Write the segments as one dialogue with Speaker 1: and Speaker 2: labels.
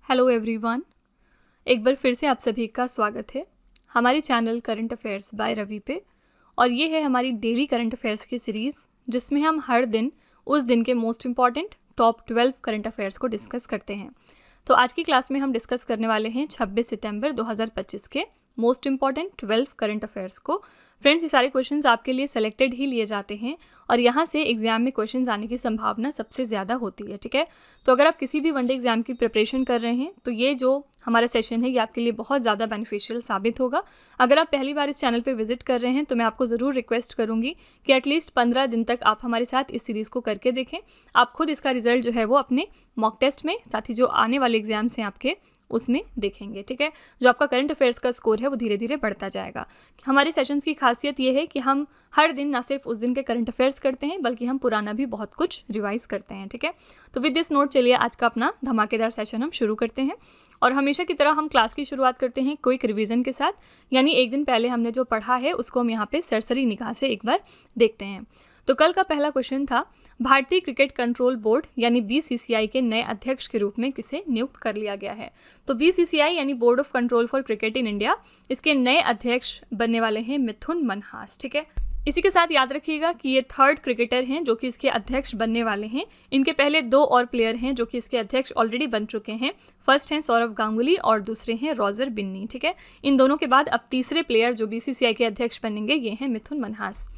Speaker 1: Hello everyone, एक बार फिर से आप सभी का स्वागत है हमारे channel current affairs by Ravi पे। और ये है हमारी डेली करंट अफेयर्स की सीरीज़ जिसमें हम हर दिन उस दिन के most important top 12 current affairs को डिस्कस करते हैं। तो आज की क्लास में हम डिस्कस करने वाले हैं 26 सितंबर 2025 के मोस्ट इम्पॉर्टेंट 12 करंट अफेयर्स को। फ्रेंड्स, ये सारे क्वेश्चंस आपके लिए सेलेक्टेड ही लिए जाते हैं और यहाँ से एग्जाम में क्वेश्चंस आने की संभावना सबसे ज़्यादा होती है। ठीक है, तो अगर आप किसी भी वनडे एग्जाम की प्रिपरेशन कर रहे हैं तो ये जो हमारा सेशन है ये आपके लिए बहुत ज़्यादा बेनिफिशियल साबित होगा। अगर आप पहली बार इस चैनल पे विजिट कर रहे हैं तो मैं आपको ज़रूर रिक्वेस्ट करूँगी कि एटलीस्ट 15 दिन तक आप हमारे साथ इस सीरीज़ को करके देखें। आप खुद इसका रिजल्ट जो है वो अपने मॉक टेस्ट में, साथ ही जो आने वाले एग्जाम्स हैं आपके, उसमें देखेंगे। ठीक है, जो आपका करंट अफेयर्स का स्कोर है वो धीरे धीरे बढ़ता जाएगा। हमारे सेशंस की खासियत ये है कि हम हर दिन ना सिर्फ उस दिन के करंट अफेयर्स करते हैं बल्कि हम पुराना भी बहुत कुछ रिवाइज करते हैं। ठीक है, तो विद दिस नोट चलिए आज का अपना धमाकेदार सेशन हम शुरू करते हैं। और हमेशा की तरह हम क्लास की शुरुआत करते हैं क्विक रिवीजन के साथ, यानी एक दिन पहले हमने जो पढ़ा है उसको हम यहाँ पे सरसरी निगाह से एक बार देखते हैं। तो कल का पहला क्वेश्चन था, भारतीय क्रिकेट कंट्रोल बोर्ड यानी बीसीसीआई के नए अध्यक्ष के रूप में किसे नियुक्त कर लिया गया है। तो बीसीसीआई यानी board of control for cricket in India, इसके नए अध्यक्ष बनने वाले हैं मिथुन मनहास। ठीक है, इसी के साथ याद रखिएगा कि ये थर्ड क्रिकेटर हैं जो कि इसके अध्यक्ष बनने वाले हैं। इनके पहले दो और प्लेयर हैं जो कि इसके अध्यक्ष ऑलरेडी बन चुके हैं। फर्स्ट हैं सौरव गांगुली और दूसरे हैं रॉजर बिन्नी। ठीक है, इन दोनों के बाद अब तीसरे प्लेयर जो बीसीसीआई के अध्यक्ष बनेंगे ये हैं मिथुन मनहास।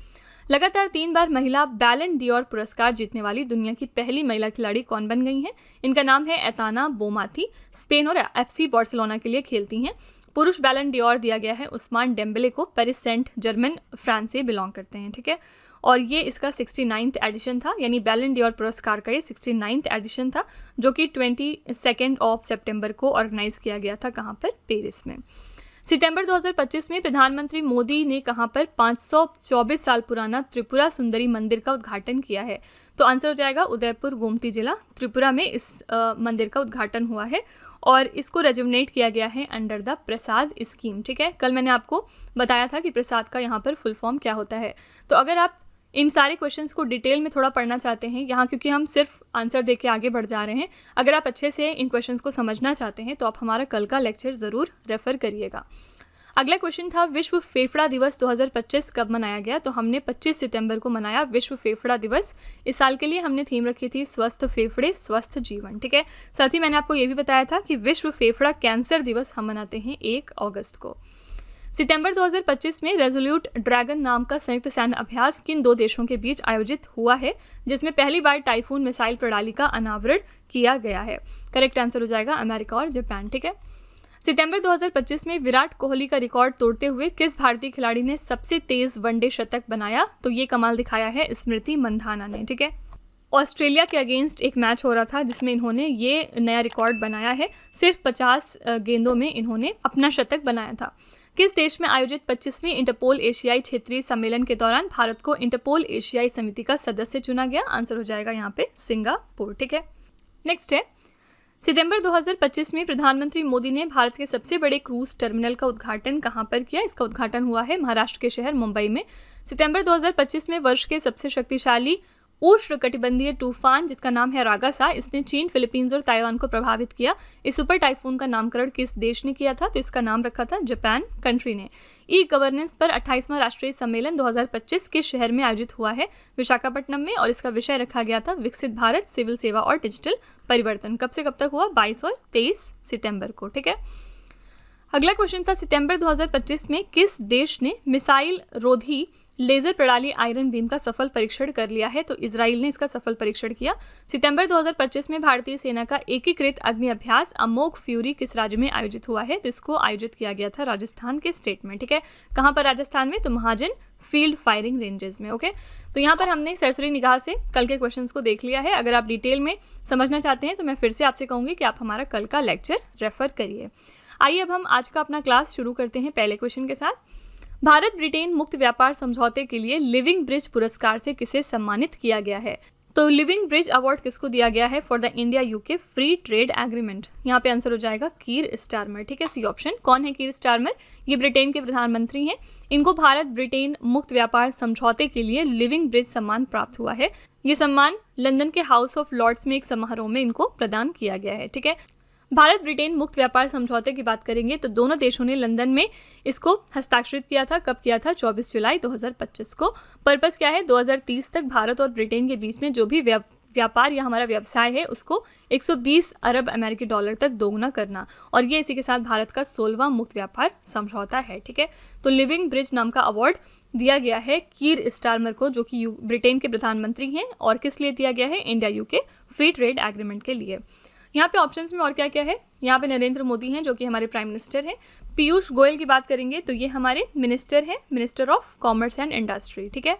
Speaker 1: लगातार 3 बार महिला बैलन डियोर पुरस्कार जीतने वाली दुनिया की पहली महिला खिलाड़ी कौन बन गई हैं? इनका नाम है एताना बोमाथी। स्पेन और एफसी बार्सिलोना के लिए खेलती हैं। पुरुष बैलन डियोर दिया गया है उस्मान डेम्बेले को, पेरिस सेंट जर्मन फ्रांस से बिलोंग करते हैं। ठीक है, और ये इसका 69th एडिशन था, यानी बैलन डियोर पुरस्कार का ये 69th एडिशन था जो कि 22 सितंबर को ऑर्गेनाइज किया गया था। कहाँ पर? पेरिस में। सितंबर 2025 में प्रधानमंत्री मोदी ने कहाँ पर 524 साल पुराना त्रिपुरा सुंदरी मंदिर का उद्घाटन किया है? तो आंसर हो जाएगा उदयपुर गोमती जिला त्रिपुरा में इस मंदिर का उद्घाटन हुआ है और इसको रेजुवनेट किया गया है अंडर द प्रसाद स्कीम। ठीक है, कल मैंने आपको बताया था कि प्रसाद का यहाँ पर फुल फॉर्म क्या होता है। तो अगर आप इन सारे क्वेश्चंस को डिटेल में थोड़ा पढ़ना चाहते हैं यहाँ, क्योंकि हम सिर्फ आंसर दे के आगे बढ़ जा रहे हैं, अगर आप अच्छे से इन क्वेश्चंस को समझना चाहते हैं तो आप हमारा कल का लेक्चर ज़रूर रेफर करिएगा। अगला क्वेश्चन था, विश्व फेफड़ा दिवस 2025 कब मनाया गया? तो हमने 25 सितंबर को मनाया विश्व फेफड़ा दिवस। इस साल के लिए हमने थीम रखी थी स्वस्थ फेफड़े स्वस्थ जीवन। ठीक है, साथ ही मैंने आपको ये भी बताया था कि विश्व फेफड़ा कैंसर दिवस हम मनाते हैं 1 अगस्त को। सितंबर 2025 में रेजोल्यूट ड्रैगन नाम का संयुक्त सैन्य अभ्यास किन 2 देशों के बीच आयोजित हुआ है जिसमें पहली बार टाइफून मिसाइल प्रणाली का अनावरण किया गया है? करेक्ट आंसर हो जाएगा अमेरिका और जापान। ठीक है, सितंबर 2025 में विराट कोहली का रिकॉर्ड तोड़ते हुए किस भारतीय खिलाड़ी ने सबसे तेज वनडे शतक बनाया? तो ये कमाल दिखाया है स्मृति मंधाना ने। ठीक है, ऑस्ट्रेलिया के अगेंस्ट एक मैच हो रहा था जिसमें इन्होंने ये नया रिकॉर्ड बनाया है। सिर्फ 50 गेंदों में इन्होंने अपना शतक बनाया था। किस देश में आयोजित 25वीं इंटरपोल एशियाई क्षेत्रीय सम्मेलन के दौरान भारत को इंटरपोल एशियाई समिति का सदस्य चुना गया? आंसर हो जाएगा यहाँ पे सिंगापुर। ठीक है, नेक्स्ट है, सितंबर 2025 में प्रधानमंत्री मोदी ने भारत के सबसे बड़े क्रूज टर्मिनल का उद्घाटन कहाँ पर किया? इसका उद्घाटन हुआ है महाराष्ट्र के शहर मुंबई में। सितंबर 2025 में वर्ष के सबसे शक्तिशाली उष्णकटिबंधीय तूफान जिसका नाम है रागासा, इसने चीन, फिलीपींस और ताइवान को प्रभावित किया। इस सुपर टाइफून का नामकरण किस देश ने किया था? तो इसका नाम रखा था जापान कंट्री ने। ई गवर्नेंस पर 28वां राष्ट्रीय सम्मेलन 2025 के शहर में आयोजित हुआ है विशाखापट्टनम में और इसका विषय रखा गया था विकसित भारत, सिविल सेवा और डिजिटल परिवर्तन। कब से कब तक हुआ? 22 और 23 सितंबर को। ठीक है, अगला क्वेश्चन था, सितंबर 2025 में किस देश ने मिसाइल रोधी लेजर प्रणाली आयरन बीम का सफल परीक्षण कर लिया है? तो इजराइल ने इसका सफल परीक्षण किया। सितंबर 2025 में भारतीय सेना का एकीकृत अग्नि अभ्यास अमोघ फ्यूरी किस राज्य में आयोजित हुआ है? तो इसको आयोजित किया गया था राजस्थान के स्टेट में। ठीक है, कहाँ पर? राजस्थान में, तो महाजन फील्ड फायरिंग रेंजेस में। ओके, तो यहाँ पर हमने सरसरी निगाह से कल के क्वेश्चंस को देख लिया है। अगर आप डिटेल में समझना चाहते हैं तो मैं फिर से आपसे कहूँगी कि आप हमारा कल का लेक्चर रेफर करिए। आइए अब हम आज का अपना क्लास शुरू करते हैं पहले क्वेश्चन के साथ। भारत ब्रिटेन मुक्त व्यापार समझौते के लिए लिविंग ब्रिज पुरस्कार से किसे सम्मानित किया गया है? तो लिविंग ब्रिज अवार्ड किसको दिया गया है? For the India UK free trade agreement. यहाँ पे आंसर हो जाएगा कीर स्टारमर। ठीक है, सी ऑप्शन। कौन है कीर स्टारमर? ये ब्रिटेन के प्रधानमंत्री हैं। इनको भारत ब्रिटेन मुक्त व्यापार समझौते के लिए लिविंग ब्रिज सम्मान प्राप्त हुआ है। ये सम्मान लंदन के हाउस ऑफ लॉर्ड्स में एक समारोह में इनको प्रदान किया गया है। ठीक है, भारत ब्रिटेन मुक्त व्यापार समझौते की बात करेंगे तो दोनों देशों ने लंदन में इसको हस्ताक्षरित किया था। कब किया था? 24 जुलाई 2025 को। पर्पस क्या है? 2030 तक भारत और ब्रिटेन के बीच में जो भी व्यापार या हमारा व्यवसाय है उसको 120 अरब अमेरिकी डॉलर तक दोगुना करना, और ये इसी के साथ भारत का 16वां मुक्त व्यापार समझौता है। ठीक है, तो लिविंग ब्रिज नाम का अवार्ड दिया गया है कीर स्टारमर को, जो कि ब्रिटेन के प्रधानमंत्री हैं, और किस लिए दिया गया है? India UK free trade agreement के लिए। यहाँ पे ऑप्शंस में और क्या क्या है? यहाँ पे नरेंद्र मोदी हैं जो कि हमारे प्राइम मिनिस्टर हैं। पीयूष गोयल की बात करेंगे तो ये हमारे मिनिस्टर हैं, minister of commerce and industry. ठीक है,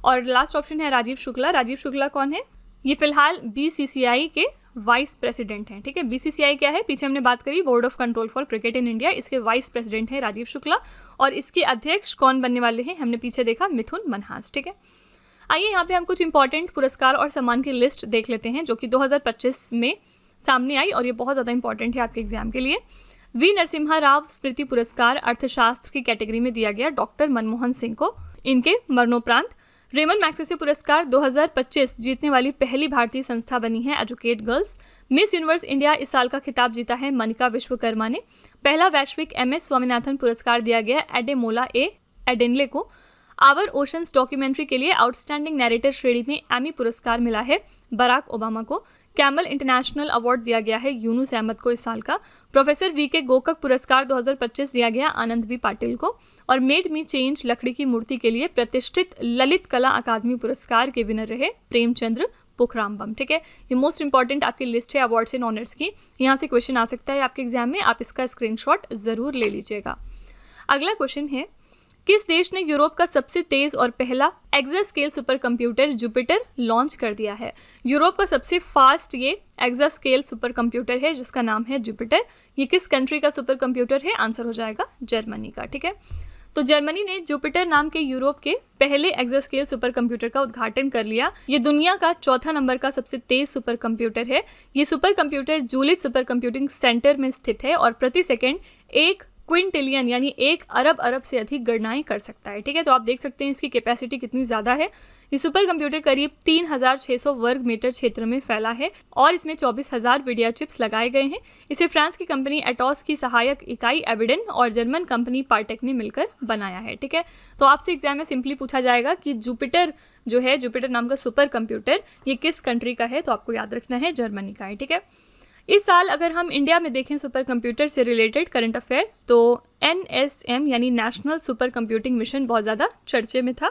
Speaker 1: और लास्ट ऑप्शन है राजीव शुक्ला। राजीव शुक्ला कौन है? ये फिलहाल BCCI के वाइस प्रेसिडेंट हैं। ठीक है, BCCI क्या है? पीछे हमने बात करी board of control for cricket in India, इसके वाइस प्रेसिडेंट हैं राजीव शुक्ला, और इसके अध्यक्ष कौन बनने वाले हैं? हमने पीछे देखा मिथुन मनहास। ठीक है, आइए यहाँ पे हम कुछ इंपॉर्टेंट पुरस्कार और सम्मान की लिस्ट देख लेते हैं जो कि 2025 में सामने आई, और ये बहुत ज़्यादा इंपॉर्टेंट है आपके एग्जाम के लिए। वी नरसिम्हा राव स्मृति पुरस्कार अर्थशास्त्र की कैटेगरी में दिया गया डॉक्टर मनमोहन सिंह को इनके मरणोपरांत। रेमन मैग्सेसे पुरस्कार 2025 जीतने वाली पहली भारतीय संस्था बनी है educate girls. Miss universe India इस साल का खिताब जीता है मनिका विश्वकर्मा ने। पहला वैश्विक MS स्वामीनाथन पुरस्कार दिया गया एडेमोला एडेनले को। आवर ओशंस डॉक्यूमेंट्री के लिए आउटस्टैंडिंग नैरेटर श्रेणी में एमी पुरस्कार मिला है बराक ओबामा को। कैमल इंटरनेशनल अवार्ड दिया गया है यूनुस अहमद को इस साल का। प्रोफेसर VK गोकक पुरस्कार 2025 दिया गया आनंद V पाटिल को। और मेड मी चेंज लकड़ी की मूर्ति के लिए प्रतिष्ठित ललित कला अकादमी पुरस्कार के विनर रहे प्रेमचंद्र पोखरामबम। ठीक है, ये मोस्ट इंपॉर्टेंट आपकी लिस्ट है अवार्ड्स एंड ऑनर्स की। यहाँ से क्वेश्चन आ सकता है आपके एग्जाम में, आप इसका स्क्रीनशॉट जरूर ले लीजिएगा। अगला क्वेश्चन है, किस देश ने यूरोप का सबसे तेज और पहला एक्सास्केल सुपर कंप्यूटर जुपिटर लॉन्च कर दिया है? यूरोप का सबसे फास्ट ये एक्सास्केल सुपर कंप्यूटर है जिसका नाम है जुपिटर। ये किस कंट्री का सुपर कंप्यूटर है? आंसर हो जाएगा जर्मनी का। ठीक है, तो जर्मनी ने जुपिटर नाम के यूरोप के पहले एक्सास्केल सुपर कंप्यूटर का उद्घाटन कर लिया। ये दुनिया का चौथा नंबर का सबसे तेज सुपर कंप्यूटर है। ये supercomputer Julich supercomputing centre में स्थित है और प्रति सेकेंड 1 क्विंटिलियन यानी 1 अरब से अधिक गणनाएं कर सकता है। ठीक है, तो आप देख सकते हैं इसकी कैपेसिटी कितनी ज़्यादा है। ये सुपर कंप्यूटर करीब 3600 वर्ग मीटर क्षेत्र में फैला है और इसमें 24,000 वीडियो चिप्स लगाए गए हैं। इसे फ्रांस की कंपनी एटॉस की सहायक इकाई एविडेन और जर्मन कंपनी पार्टेक ने मिलकर बनाया है। ठीक है, तो आपसे एग्जाम में सिंपली पूछा जाएगा कि जुपिटर जो है, जुपिटर नाम का सुपर कंप्यूटर, ये किस कंट्री का है? तो आपको याद रखना है जर्मनी का है। ठीक है, इस साल अगर हम इंडिया में देखें सुपर कंप्यूटर से रिलेटेड करंट अफेयर्स, तो NSM यानी नेशनल सुपर कंप्यूटिंग मिशन बहुत ज़्यादा चर्चे में था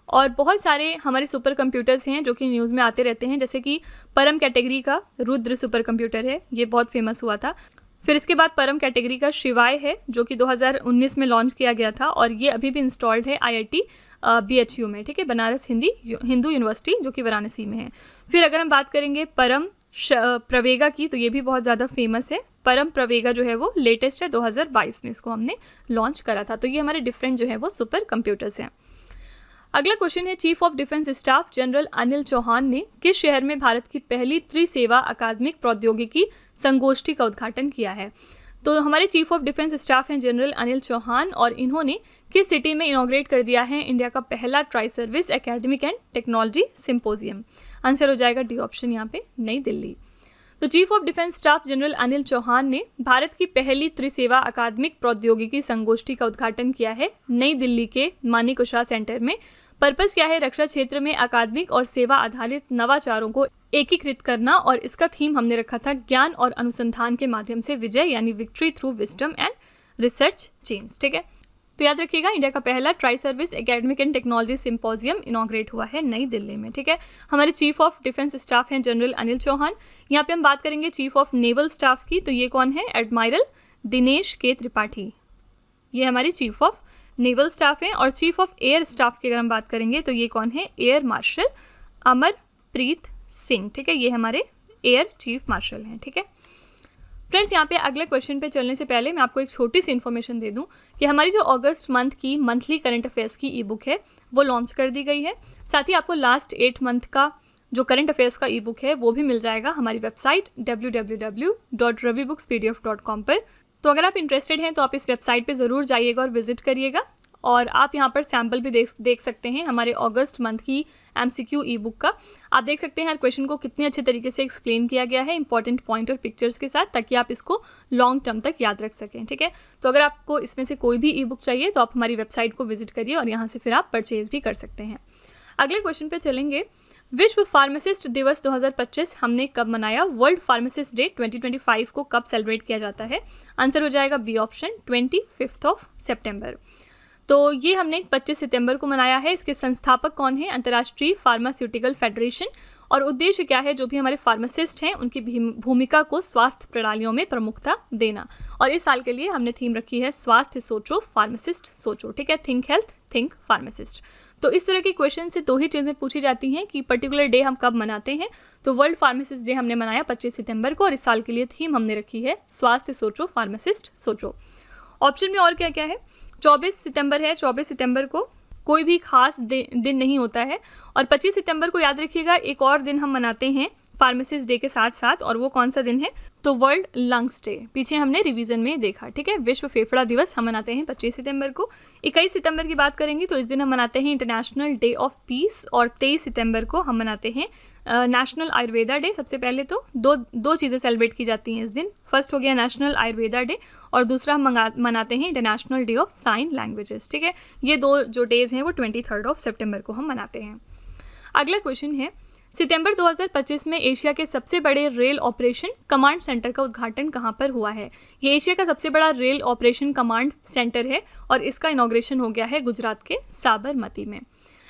Speaker 1: और बहुत सारे हमारे सुपर कंप्यूटर्स हैं जो कि न्यूज़ में आते रहते हैं, जैसे कि परम कैटेगरी का रुद्र सुपर कंप्यूटर है, ये बहुत फेमस हुआ था। फिर इसके बाद परम कैटेगरी का शिवाय है जो कि 2019 में लॉन्च किया गया था और ये अभी भी इंस्टॉल्ड है IIT BHU में। ठीक है, बनारस हिंदू यूनिवर्सिटी जो कि वाराणसी में है। फिर अगर हम बात करेंगे परम प्रवेगा की, तो ये भी बहुत ज़्यादा फेमस है। परम प्रवेगा जो है वो लेटेस्ट है, 2022 में इसको हमने लॉन्च करा था। तो ये हमारे डिफरेंट जो है वो सुपर कंप्यूटर्स हैं। अगला क्वेश्चन है, chief of defence staff general Anil Chauhan ने किस शहर में भारत की पहली त्रिसेवा अकादमिक प्रौद्योगिकी संगोष्ठी का उद्घाटन किया है? तो हमारे चीफ ऑफ डिफेंस स्टाफ हैं जनरल अनिल चौहान और इन्होंने किस सिटी में इनॉग्रेट कर दिया है इंडिया का पहला tri service academic and technology symposium? Answer हो जाएगा डी ऑप्शन, यहाँ पे नई दिल्ली। तो chief of defence staff general Anil Chauhan ने भारत की पहली त्रिसेवा अकादमिक प्रौद्योगिकी संगोष्ठी का उद्घाटन किया है नई दिल्ली के मानेकशॉ सेंटर में। पर्पस क्या है? रक्षा क्षेत्र में अकादमिक और सेवा आधारित नवाचारों को एकीकृत करना, और इसका थीम हमने रखा था ज्ञान और अनुसंधान के माध्यम से विजय यानी victory through wisdom and research चेम्स। ठीक है, तो याद रखिएगा इंडिया का पहला tri service academic and technology symposium inaugurate हुआ है नई दिल्ली में। ठीक है, हमारे चीफ ऑफ डिफेंस स्टाफ हैं जनरल अनिल चौहान। यहाँ पे हम बात करेंगे चीफ ऑफ नेवल स्टाफ की, तो ये कौन है? एडमायरल दिनेश के त्रिपाठी, ये हमारी चीफ ऑफ नेवल स्टाफ हैं। और चीफ ऑफ एयर स्टाफ की अगर हम बात करेंगे तो ये कौन है? Air marshal Amarpreet Singh. ठीक है, ये हमारे एयर चीफ मार्शल हैं। ठीक है फ्रेंड्स, यहाँ पे अगले क्वेश्चन पे चलने से पहले मैं आपको एक छोटी सी इन्फॉर्मेशन दे दूँ कि हमारी जो अगस्त मंथ की मंथली करंट अफेयर्स की ई बुक है वो लॉन्च कर दी गई है। साथ ही आपको लास्ट 8 मंथ का जो करंट अफेयर्स का ई बुक है वो भी मिल जाएगा हमारी वेबसाइट www.ravibooks.pdf.com पर। तो अगर आप इंटरेस्टेड हैं तो आप इस वेबसाइट पे ज़रूर जाइएगा और विजिट करिएगा और आप यहाँ पर सैम्पल भी देख सकते हैं हमारे अगस्त मंथ की MCQ ई बुक का। आप देख सकते हैं हर क्वेश्चन को कितने अच्छे तरीके से एक्सप्लेन किया गया है इंपॉर्टेंट पॉइंट और पिक्चर्स के साथ, ताकि आप इसको लॉन्ग टर्म तक याद रख सकें। ठीक है, तो अगर आपको इसमें से कोई भी ई बुक चाहिए तो आप हमारी वेबसाइट को विजिट करिए और यहाँ से फिर आप परचेज भी कर सकते हैं। अगले क्वेश्चन पे चलेंगे। विश्व फार्मासिस्ट दिवस 2025 हमने कब मनाया? वर्ल्ड फार्मासिस्ट डे 2025 को कब सेलिब्रेट किया जाता है? आंसर हो जाएगा बी ऑप्शन, 25 सितंबर। तो ये हमने 25 सितंबर को मनाया है। इसके संस्थापक कौन है? अंतर्राष्ट्रीय फार्मास्यूटिकल फेडरेशन। और उद्देश्य क्या है? जो भी हमारे फार्मासिस्ट हैं उनकी भूमिका को स्वास्थ्य प्रणालियों में प्रमुखता देना। और इस साल के लिए हमने थीम रखी है स्वास्थ्य सोचो, फार्मासिस्ट सोचो। ठीक है, थिंक हेल्थ, थिंक फार्मासिस्ट। तो इस तरह के क्वेश्चन से दो ही चीज़ें पूछी जाती हैं कि पर्टिकुलर डे हम कब मनाते हैं। तो वर्ल्ड फार्मासिस्ट डे हमने मनाया 25 सितंबर को और इस साल के लिए थीम हमने रखी है स्वास्थ्य सोचो, फार्मासिस्ट सोचो। ऑप्शन में और क्या क्या है? 24 सितंबर है। 24 सितंबर को कोई भी खास दिन नहीं होता है। और 25 सितंबर को याद रखिएगा एक और दिन हम मनाते हैं फार्मासिस्ट डे के साथ साथ, और वो कौन सा दिन है? तो वर्ल्ड लंग्स डे, पीछे हमने रिवीजन में देखा। ठीक है, विश्व फेफड़ा दिवस हम मनाते हैं 25 सितंबर को। 21 सितंबर की बात करेंगे तो इस दिन हम मनाते हैं इंटरनेशनल डे ऑफ पीस। और 23 सितंबर को हम मनाते हैं नेशनल आयुर्वेदा डे। सबसे पहले तो दो चीज़ें सेलिब्रेट की जाती हैं इस दिन। फर्स्ट हो गया नेशनल आयुर्वेदा डे और दूसरा हम मनाते हैं international day of sine languages. ठीक है, ये दो जो डेज हैं वो 23 सितंबर को हम मनाते हैं। अगला क्वेश्चन है, सितंबर 2025 में एशिया के सबसे बड़े रेल ऑपरेशन कमांड सेंटर का उद्घाटन कहाँ पर हुआ है? ये एशिया का सबसे बड़ा रेल ऑपरेशन कमांड सेंटर है और इसका इनॉग्रेशन हो गया है गुजरात के साबरमती में।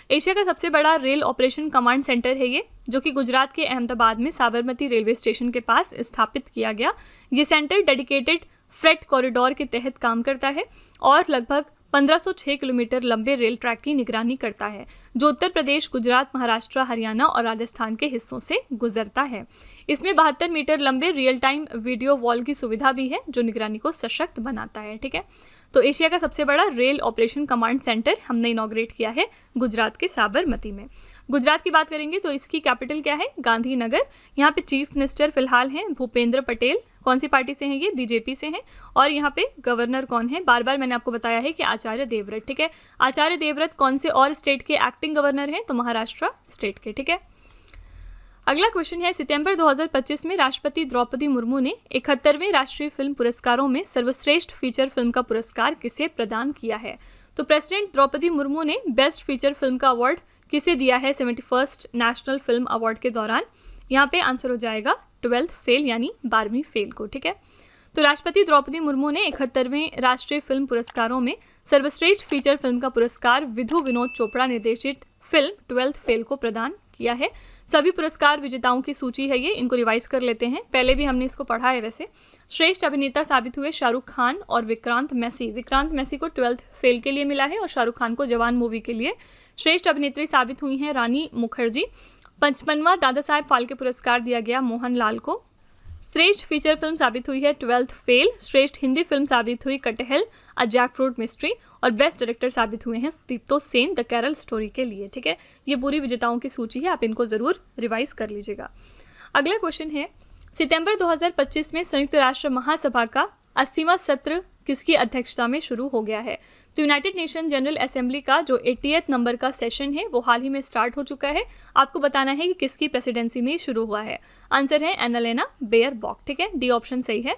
Speaker 1: एशिया का सबसे बड़ा रेल ऑपरेशन कमांड सेंटर है ये, जो कि गुजरात के अहमदाबाद में साबरमती रेलवे स्टेशन के पास स्थापित किया गया। ये सेंटर डेडिकेटेड फ्रेट कॉरिडोर के तहत काम करता है और लगभग 1506 किलोमीटर लंबे रेल ट्रैक की निगरानी करता है, जो उत्तर प्रदेश, गुजरात, महाराष्ट्र, हरियाणा और राजस्थान के हिस्सों से गुजरता है। इसमें 72 मीटर लंबे रियल टाइम वीडियो वॉल की सुविधा भी है, जो निगरानी को सशक्त बनाता है। ठीक है, तो एशिया का सबसे बड़ा रेल ऑपरेशन कमांड सेंटर हमने इनॉग्रेट किया है गुजरात के साबरमती में। गुजरात की बात करेंगे तो इसकी कैपिटल क्या है? गांधीनगर। यहाँ पे चीफ मिनिस्टर फिलहाल हैं भूपेंद्र पटेल। कौन सी पार्टी से हैं ये? बीजेपी से हैं। और यहाँ पे गवर्नर कौन है? बार बार मैंने आपको बताया है कि आचार्य देवव्रत। ठीक है, आचार्य देवव्रत कौन से और स्टेट के एक्टिंग गवर्नर हैं? तो महाराष्ट्र स्टेट के। ठीक है, अगला क्वेश्चन है, सितंबर 2025 में राष्ट्रपति द्रौपदी मुर्मू ने 71वें राष्ट्रीय फिल्म पुरस्कारों में सर्वश्रेष्ठ फीचर फिल्म का पुरस्कार किसे प्रदान किया है? तो प्रेसिडेंट द्रौपदी मुर्मू ने बेस्ट फीचर फिल्म का अवार्ड किसे दिया है 71st नेशनल फिल्म अवार्ड के दौरान? यहाँ पे आंसर हो जाएगा 12th फेल यानी 12वीं फेल को। ठीक है, तो राष्ट्रपति द्रौपदी मुर्मू ने 71वें राष्ट्रीय फिल्म पुरस्कारों में सर्वश्रेष्ठ फीचर फिल्म का पुरस्कार विधु विनोद चोपड़ा निर्देशित फिल्म 12th फेल को प्रदान किया है। सभी पुरस्कार विजेताओं की सूची है ये, इनको रिवाइज कर लेते हैं, पहले भी हमने इसको पढ़ा है वैसे। श्रेष्ठ अभिनेता साबित हुए शाहरुख खान और विक्रांत मैसी। विक्रांत मैसी को 12th फेल के लिए मिला है और शाहरुख खान को जवान मूवी के लिए। श्रेष्ठ अभिनेत्री साबित हुई हैं रानी मुखर्जी। 55वां दादा साहेब फाल्के पुरस्कार दिया गया मोहन लाल को। श्रेष्ठ फीचर फिल्म साबित हुई है 12th फेल। श्रेष्ठ हिंदी फिल्म साबित हुई कटहल अ जैकफ्रूट मिस्ट्री। और बेस्ट डायरेक्टर साबित हुए हैं दीप्तो सेन द केरल स्टोरी के लिए। ठीक है, ये पूरी विजेताओं की सूची है, आप इनको जरूर रिवाइज कर लीजिएगा। अगला क्वेश्चन है, सितंबर 2025 में संयुक्त राष्ट्र महासभा का 80वां सत्र किसकी अध्यक्षता में शुरू हो गया है? तो यूनाइटेड नेशन जनरल असेंबली का जो 80th नंबर का सेशन है वो हाल ही में स्टार्ट हो चुका है। आपको बताना है कि किसकी प्रेसिडेंसी में शुरू हुआ है। आंसर है एनालेना बेयरबॉक। ठीक है, डी ऑप्शन सही है।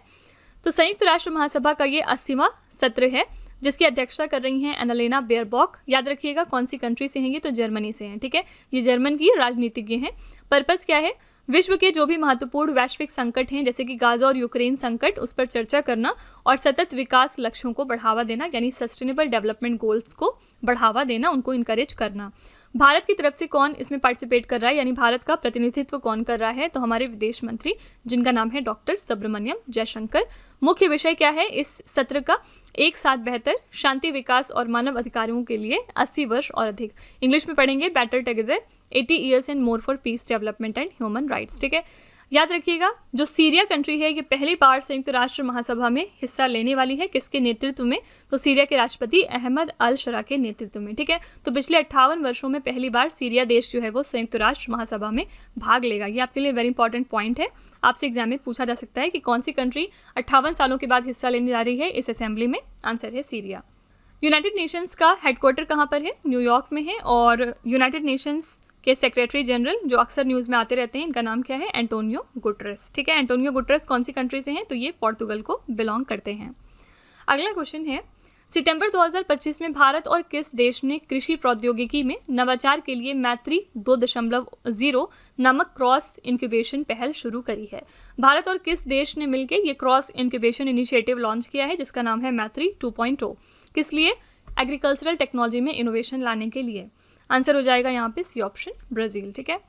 Speaker 1: तो संयुक्त राष्ट्र महासभा का ये 80वां सत्र है जिसकी अध्यक्षता कर रही हैं एनालेना बेयरबॉक। याद रखिएगा कौन सी कंट्री से हैं ये? तो जर्मनी से हैं। ठीक है, ये जर्मन की राजनीतिज्ञ हैं। पर्पस क्या है? विश्व के जो भी महत्वपूर्ण वैश्विक संकट हैं जैसे कि गाजा और यूक्रेन संकट, उस पर चर्चा करना और सतत विकास लक्ष्यों को बढ़ावा देना यानी सस्टेनेबल डेवलपमेंट गोल्स को बढ़ावा देना, उनको इनकरेज करना। भारत की तरफ से कौन इसमें पार्टिसिपेट कर रहा है यानी भारत का प्रतिनिधित्व कौन कर रहा है? तो हमारे विदेश मंत्री जिनका नाम है डॉक्टर सुब्रमण्यम जयशंकर। मुख्य विषय क्या है इस सत्र का? एक साथ बेहतर, शांति, विकास और मानव अधिकारों के लिए 80 वर्ष और अधिक। इंग्लिश में पढ़ेंगे better together 80 years and more for piece, development and human rights. ठीक है, याद रखिएगा जो सीरिया कंट्री है ये पहली बार संयुक्त राष्ट्र महासभा में हिस्सा लेने वाली है। किसके नेतृत्व में? तो सीरिया के राष्ट्रपति अहमद अल शरा के नेतृत्व में। ठीक है, तो पिछले 58 वर्षों में पहली बार सीरिया देश जो है वो संयुक्त राष्ट्र महासभा में भाग लेगा। ये आपके लिए वेरी इंपॉर्टेंट पॉइंट है, आपसे एग्जाम में पूछा जा सकता है कि कौन सी कंट्री 58 सालों के बाद हिस्सा लेने जा रही है इस असेंबली में। आंसर है सीरिया। यूनाइटेड नेशंस का हेडक्वार्टर कहाँ पर है? न्यूयॉर्क में है। और यूनाइटेड नेशंस के सेक्रेटरी जनरल जो अक्सर न्यूज़ में आते रहते हैं, इनका नाम क्या है? Antonio Guterres. ठीक है, एंटोनियो गुटरेस कौन सी कंट्री से हैं? तो ये पोर्तुगल को बिलोंग करते हैं। अगला क्वेश्चन है, सितंबर 2025 में भारत और किस देश ने कृषि प्रौद्योगिकी में नवाचार के लिए मैत्री 2.0 नामक क्रॉस इंक्यूबेशन पहल शुरू करी है? भारत और किस देश ने मिलकर ये क्रॉस इंक्यूबेशन इनिशिएटिव लॉन्च किया है जिसका नाम है मैत्री 2.0? किस लिए? एग्रीकल्चरल टेक्नोलॉजी में इनोवेशन लाने के लिए। आंसर हो जाएगा यहाँ पे सी ऑप्शन, ब्राज़ील। ठीक है,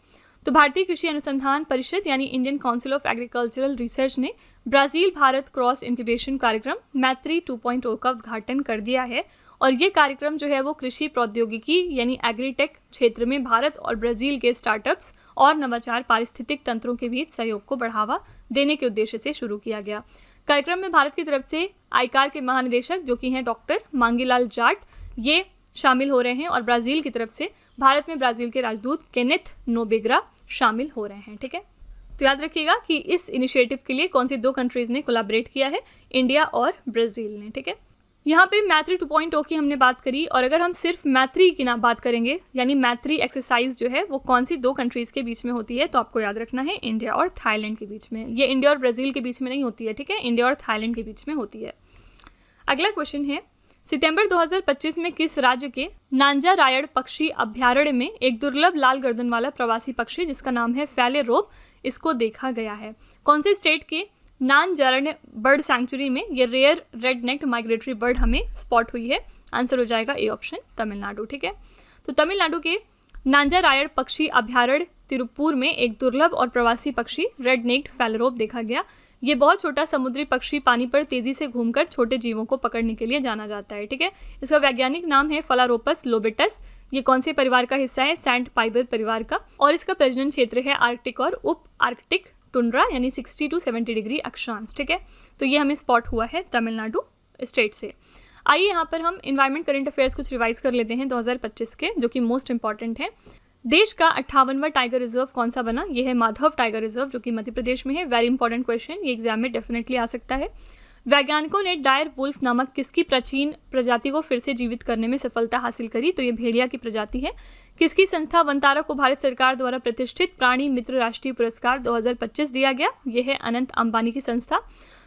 Speaker 1: तो भारतीय कृषि अनुसंधान परिषद यानी Indian council of agricultural research ने ब्राज़ील भारत क्रॉस इंक्यूबेशन कार्यक्रम मैत्री 2.0 का उद्घाटन कर दिया है। और ये कार्यक्रम जो है वो कृषि प्रौद्योगिकी यानी एग्रीटेक क्षेत्र में भारत और ब्राज़ील के स्टार्टअप्स और नवाचार पारिस्थितिक तंत्रों के बीच सहयोग को बढ़ावा देने के उद्देश्य से शुरू किया गया। कार्यक्रम में भारत की तरफ से आईकार के महानिदेशक जो कि हैं डॉक्टर मांगीलाल जाट, ये शामिल हो रहे हैं। और ब्राज़ील की तरफ से भारत में ब्राज़ील के राजदूत केनेथ नोबेग्रा शामिल हो रहे हैं। ठीक है, तो याद रखिएगा कि इस इनिशिएटिव के लिए कौन सी दो कंट्रीज़ ने कोलैबोरेट किया है? इंडिया और ब्राज़ील ने। ठीक है, यहाँ पे मैत्री 2.0 की हमने बात करी। और अगर हम सिर्फ मैत्री की ना बात करेंगे यानी मैत्री एक्सरसाइज जो है वो कौन सी दो कंट्रीज़ के बीच में होती है, तो आपको याद रखना है इंडिया और थाईलैंड के बीच में। ये इंडिया और ब्राज़ील के बीच में नहीं होती है। ठीक है, इंडिया और थाईलैंड के बीच में होती है। अगला क्वेश्चन है, सितंबर 2025 में किस राज्य के नांजा रायड पक्षी अभ्यारण्य में एक दुर्लभ लाल गर्दन वाला प्रवासी पक्षी जिसका नाम है फैलेरोप, इसको देखा गया है? कौन से स्टेट के नानजारण्य बर्ड सैंक्चुरी में ये rare red necked migratory bird हमें स्पॉट हुई है? आंसर हो जाएगा ए ऑप्शन, तमिलनाडु। ठीक है, तो तमिलनाडु के नांजा रायड पक्षी अभ्यारण्य तिरुपुर में एक दुर्लभ और प्रवासी पक्षी रेड नेक्ड फैलेरोप देखा गया। ये बहुत छोटा समुद्री पक्षी पानी पर तेजी से घूमकर छोटे जीवों को पकड़ने के लिए जाना जाता है। ठीक है, इसका वैज्ञानिक नाम है फलारोपस लोबेटस। ये कौन से परिवार का हिस्सा है? सैंड पाइबर परिवार का। और इसका प्रजनन क्षेत्र है आर्कटिक और उप आर्कटिक टुंड्रा यानी 60 to 70 डिग्री अक्षांश। ठीक है, तो ये हमें स्पॉट हुआ है तमिलनाडु स्टेट से। आइए यहाँ पर हम इन्वायरमेंट करंट अफेयर्स कुछ रिवाइज कर लेते हैं 2025 के, जो कि मोस्ट इंपॉर्टेंट है। देश का 58वां टाइगर रिजर्व कौन सा बना? ये है माधव टाइगर रिजर्व जो कि मध्य प्रदेश में है। वेरी इंपॉर्टेंट क्वेश्चन, ये एग्जाम में डेफिनेटली आ सकता है। वैज्ञानिकों ने डायर वुल्फ नामक किसकी प्राचीन प्रजाति को फिर से जीवित करने में सफलता हासिल करी? तो ये भेड़िया की प्रजाति है। किसकी संस्था वनतारा को भारत सरकार द्वारा प्रतिष्ठित प्राणी मित्र राष्ट्रीय पुरस्कार 2025 दिया गया? ये है अनंत अंबानी की संस्था।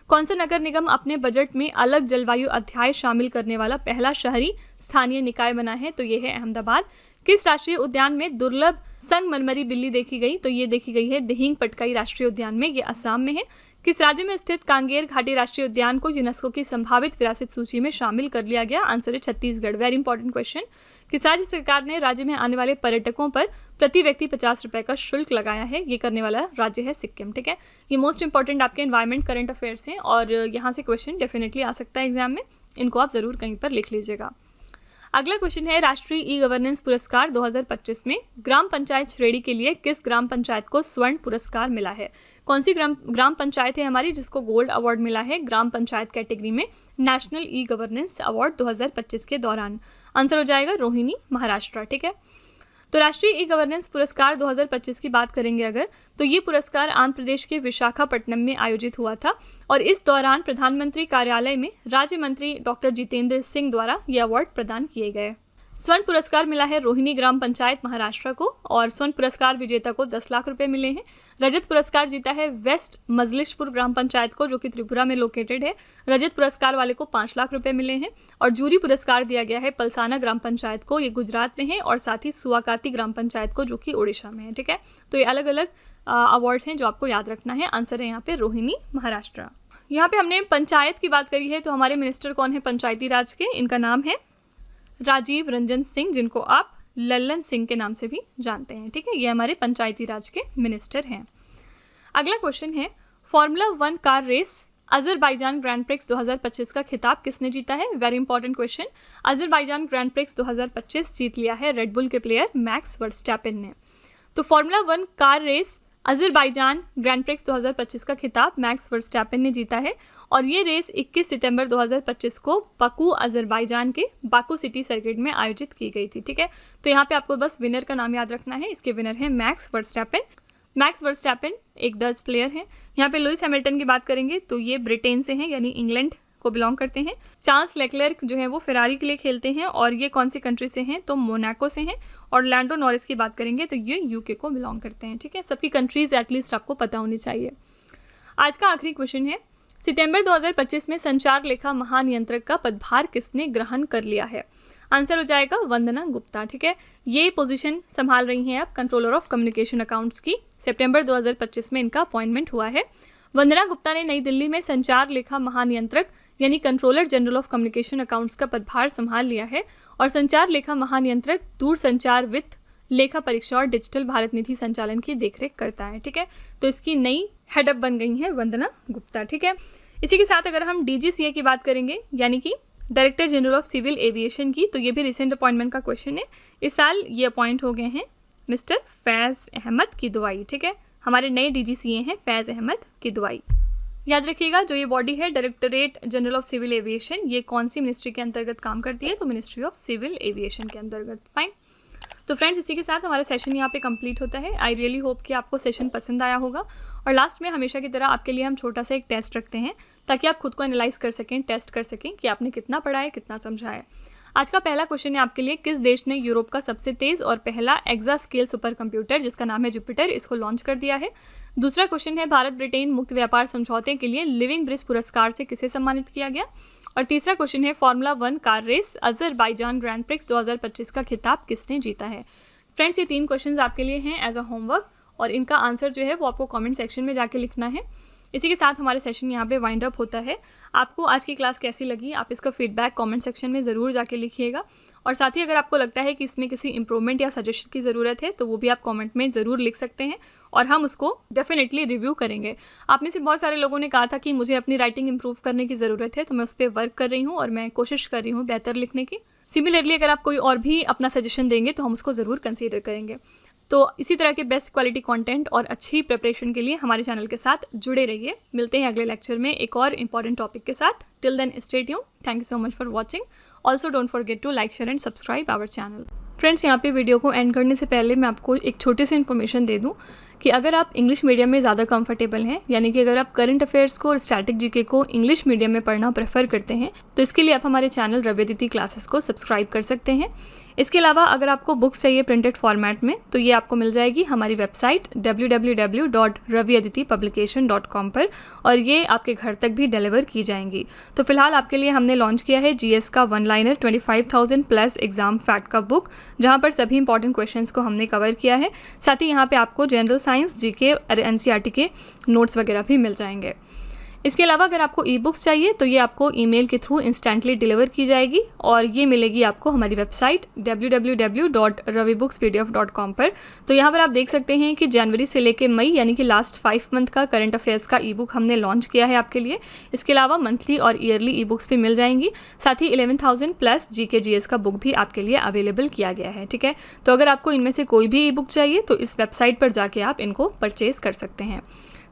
Speaker 1: कौन सा नगर निगम अपने बजट में अलग जलवायु अध्याय शामिल करने वाला पहला शहरी स्थानीय निकाय बना है? तो ये है अहमदाबाद। किस राष्ट्रीय उद्यान में दुर्लभ संगमरमरी बिल्ली देखी गई? तो ये देखी गई है दिहिंग पटकाई राष्ट्रीय उद्यान में, ये असम में है। किस राज्य में स्थित कांगेर घाटी राष्ट्रीय उद्यान को यूनेस्को की संभावित विरासत सूची में शामिल कर लिया गया? आंसर है छत्तीसगढ़। Very important question. किस राज्य सरकार ने राज्य में आने वाले पर्यटकों पर प्रति व्यक्ति 50 रुपए का शुल्क लगाया है? ये करने वाला राज्य है सिक्किम। ठीक है, ये मोस्ट इंपॉर्टेंट आपके एनवायरमेंट करंट अफेयर्स हैं और यहाँ से क्वेश्चन डेफिनेटली आ सकता है एग्जाम में, इनको आप जरूर कहीं पर लिख लीजिएगा। अगला क्वेश्चन है, राष्ट्रीय ई गवर्नेंस पुरस्कार 2025 में ग्राम पंचायत श्रेणी के लिए किस ग्राम पंचायत को स्वर्ण पुरस्कार मिला है? कौन सी ग्राम पंचायत है हमारी जिसको गोल्ड अवार्ड मिला है ग्राम पंचायत कैटेगरी में नेशनल ई गवर्नेंस अवार्ड 2025 के दौरान? आंसर हो जाएगा रोहिणी, महाराष्ट्र। ठीक है, तो राष्ट्रीय ई गवर्नेंस पुरस्कार 2025 की बात करेंगे अगर, तो ये पुरस्कार आंध्र प्रदेश के विशाखापट्टनम में आयोजित हुआ था और इस दौरान प्रधानमंत्री कार्यालय में राज्य मंत्री डॉक्टर जितेंद्र सिंह द्वारा ये अवार्ड प्रदान किए गए। स्वर्ण पुरस्कार मिला है रोहिणी ग्राम पंचायत महाराष्ट्र को और स्वर्ण पुरस्कार विजेता को 10 लाख रुपए मिले हैं। रजत पुरस्कार जीता है वेस्ट मजलिशपुर ग्राम पंचायत को जो कि त्रिपुरा में लोकेटेड है। रजत पुरस्कार वाले को 5 लाख रुपए मिले हैं और जूरी पुरस्कार दिया गया है पलसाना ग्राम पंचायत को, ये गुजरात में है, और साथ ही सुआकाती ग्राम पंचायत को जो कि उड़ीसा में है। ठीक है, तो ये अलग अलग अवार्ड्स हैं जो आपको याद रखना है। आंसर है यहाँ पे रोहिणी, महाराष्ट्र। यहाँ पे हमने पंचायत की बात करी है, तो हमारे मिनिस्टर कौन है पंचायती राज के? इनका नाम है राजीव रंजन सिंह, जिनको आप लल्लन सिंह के नाम से भी जानते हैं। ठीक है, ये हमारे पंचायती राज के मिनिस्टर हैं। अगला क्वेश्चन है, Formula 1 car race Azerbaijan Grand Prix 2025 का खिताब किसने जीता है? Very important question. Azerbaijan Grand Prix 2025 जीत लिया है रेडबुल के प्लेयर मैक्स वर्स्टैपेन ने। तो Formula 1 car race Azerbaijan Grand Prix 2025 का खिताब मैक्स वर्स्टैपेन ने जीता है और ये रेस 21 सितंबर 2025 को बाकू अजरबैजान के बाकू सिटी सर्किट में आयोजित की गई थी। ठीक है, तो यहाँ पे आपको बस विनर का नाम याद रखना है। इसके विनर हैं मैक्स वर्स्टैपेन। मैक्स वर्स्टैपेन एक डच प्लेयर हैं। यहाँ पे लुइस हैमिल्टन की बात करेंगे तो ये ब्रिटेन से हैं, यानी इंग्लैंड को बिलोंग करते हैं। चार्ल्स लेक्लेर्क जो है वो फेरारी के लिए खेलते हैं और ये कौन सी कंट्री से हैं, तो मोनाको से हैं। और लैंडो नॉरिस की बात करेंगे तो ये यूके को बिलोंग करते हैं। ठीक है, सबकी कंट्रीज एटलीस्ट आपको पता होनी चाहिए। आज का आखिरी क्वेश्चन है, सितंबर 2025 में संचार लेखा महानियंत्रक का पदभार किसने ग्रहण कर लिया है? आंसर हो जाएगा वंदना गुप्ता। ठीक है, ये पोजीशन संभाल रही हैं आप कंट्रोलर ऑफ कम्युनिकेशन अकाउंट्स की। सितंबर 2025 में इनका अपॉइंटमेंट हुआ है। वंदना गुप्ता ने नई दिल्ली में संचार लेखा महानियंत्रक यानी controller general of communication accounts का पदभार संभाल लिया है। और संचार लेखा महानियंत्रक दूरसंचार, वित्त, लेखा परीक्षा और डिजिटल भारत निधि संचालन की देखरेख करता है। ठीक है, तो इसकी नई हेडअप बन गई हैं वंदना गुप्ता। ठीक है, इसी के साथ अगर हम DGCA की बात करेंगे यानी कि director general of civil aviation की, तो ये भी रिसेंट अपॉइंटमेंट का क्वेश्चन है। इस साल ये अपॉइंट हो गए हैं मिस्टर फैज़ अहमद किदवाई। ठीक है, हमारे नए DGCA हैं फैज़ अहमद किदवाई। याद रखिएगा, जो ये बॉडी है directorate general of civil aviation, ये कौन सी मिनिस्ट्री के अंतर्गत काम करती है, तो मिनिस्ट्री ऑफ सिविल एविएशन के अंतर्गत। फाइन। तो फ्रेंड्स, इसी के साथ हमारा सेशन यहाँ पे कंप्लीट होता है। आई रियली होप कि आपको सेशन पसंद आया होगा। और लास्ट में हमेशा की तरह आपके लिए हम छोटा सा एक टेस्ट रखते हैं ताकि आप खुद को एनालाइज कर सकें, टेस्ट कर सकें कि आपने कितना पढ़ा है, कितना समझा है। आज का पहला क्वेश्चन है आपके लिए, किस देश ने यूरोप का सबसे तेज और पहला एक्सास्केल सुपर कंप्यूटर जिसका नाम है जुपिटर, इसको लॉन्च कर दिया है? दूसरा क्वेश्चन है, भारत ब्रिटेन मुक्त व्यापार समझौते के लिए लिविंग ब्रिज पुरस्कार से किसे सम्मानित किया गया? और तीसरा क्वेश्चन है, Formula 1 car race Azerbaijan Grand Prix 2025 का खिताब किसने जीता है? फ्रेंड्स, ये 3 क्वेश्चंस आपके लिए हैं एज अ होमवर्क और इनका आंसर जो है वो आपको कमेंट सेक्शन में जाके लिखना है। इसी के साथ हमारा सेशन यहाँ पे वाइंड अप होता है। आपको आज की क्लास कैसी लगी, आप इसका फीडबैक कमेंट सेक्शन में ज़रूर जाके लिखिएगा। और साथ ही अगर आपको लगता है कि इसमें किसी इंप्रूवमेंट या सजेशन की ज़रूरत है तो वो भी आप कमेंट में ज़रूर लिख सकते हैं और हम उसको डेफिनेटली रिव्यू करेंगे। आप में से बहुत सारे लोगों ने कहा था कि मुझे अपनी राइटिंग इंप्रूव करने की ज़रूरत है, तो मैं उस पर वर्क कर रही हूँ और मैं कोशिश कर रही हूँ बेहतर लिखने की। सिमिलरली अगर आप कोई और भी अपना सजेशन देंगे तो हम उसको ज़रूर कंसीडर करेंगे। तो इसी तरह के बेस्ट क्वालिटी कंटेंट और अच्छी प्रिपरेशन के लिए हमारे चैनल के साथ जुड़े रहिए। मिलते हैं अगले लेक्चर में एक और इंपॉर्टेंट टॉपिक के साथ। Till then stay tuned. Thank you so much for watching. Also don't forget to like, share and subscribe our channel. Friends, यहाँ पे वीडियो को एंड करने से पहले मैं आपको एक छोटी सी इन्फॉर्मेशन दे दूँ कि अगर आप इंग्लिश मीडियम में ज़्यादा कंफर्टेबल हैं, यानी कि अगर आप करंट अफेयर्स को और स्टैटिक जीके को इंग्लिश मीडियम में पढ़ना प्रेफर करते हैं, तो इसके लिए आप हमारे चैनल रवि अदिति क्लासेस को सब्सक्राइब कर सकते हैं। इसके अलावा अगर आपको बुक्स चाहिए प्रिंटेड फॉर्मेट में, तो ये आपको मिल जाएगी हमारी वेबसाइट www.raviaditipublication.com पर, और ये आपके घर तक भी डिलीवर की जाएंगी। तो फिलहाल आपके लिए हमने लॉन्च किया है GS का 1 लाइनर 25,000 प्लस एग्जाम फैक्ट का बुक, जहाँ पर सभी इंपॉर्टेंट क्वेश्चंस को हमने कवर किया है। साथ ही यहाँ पे आपको जनरल साइंस, GK और NCERT के नोट्स वगैरह भी मिल जाएंगे। इसके अलावा अगर आपको ई बुक्स चाहिए तो ये आपको ईमेल के थ्रू इंस्टेंटली डिलीवर की जाएगी और ये मिलेगी आपको हमारी वेबसाइट www.ravibooks.pdf.com पर। तो यहाँ पर आप देख सकते हैं कि जनवरी से लेकर मई यानी कि लास्ट 5 मंथ का करंट अफेयर्स का ई बुक हमने लॉन्च किया है आपके लिए। इसके अलावा मंथली और ईयरली ई बुक्स भी मिल जाएंगी। साथ ही 11,000 प्लस GK GS का बुक भी आपके लिए अवेलेबल किया गया है। ठीक है, तो अगर आपको इनमें से कोई भी ई बुक चाहिए तो इस वेबसाइट पर जाके आप इनको परचेज कर सकते हैं।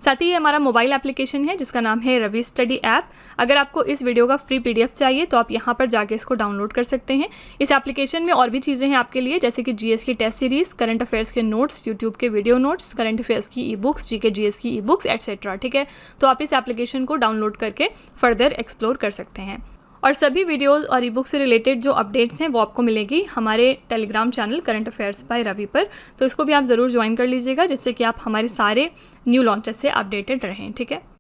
Speaker 1: साथ ही ये हमारा मोबाइल एप्लीकेशन है जिसका नाम है रवि स्टडी ऐप। अगर आपको इस वीडियो का फ्री PDF चाहिए तो आप यहाँ पर जाके इसको डाउनलोड कर सकते हैं। इस एप्लीकेशन में और भी चीज़ें हैं आपके लिए, जैसे कि GS की टेस्ट सीरीज़, करंट अफेयर्स के नोट्स, यूट्यूब के वीडियो नोट्स, करंट अफेयर्स की ई बुक्स, GK GS की ई बुक्स एटसेट्रा। ठीक है, तो आप इस एप्लीकेशन को डाउनलोड करके फर्दर एक्सप्लोर कर सकते हैं। और सभी वीडियोस और ई बुक से रिलेटेड जो अपडेट्स हैं वो आपको मिलेगी हमारे Telegram channel current affairs by Ravi पर। तो इसको भी आप ज़रूर ज्वाइन कर लीजिएगा जिससे कि आप हमारे सारे न्यू लॉन्चेस से अपडेटेड रहें। ठीक है।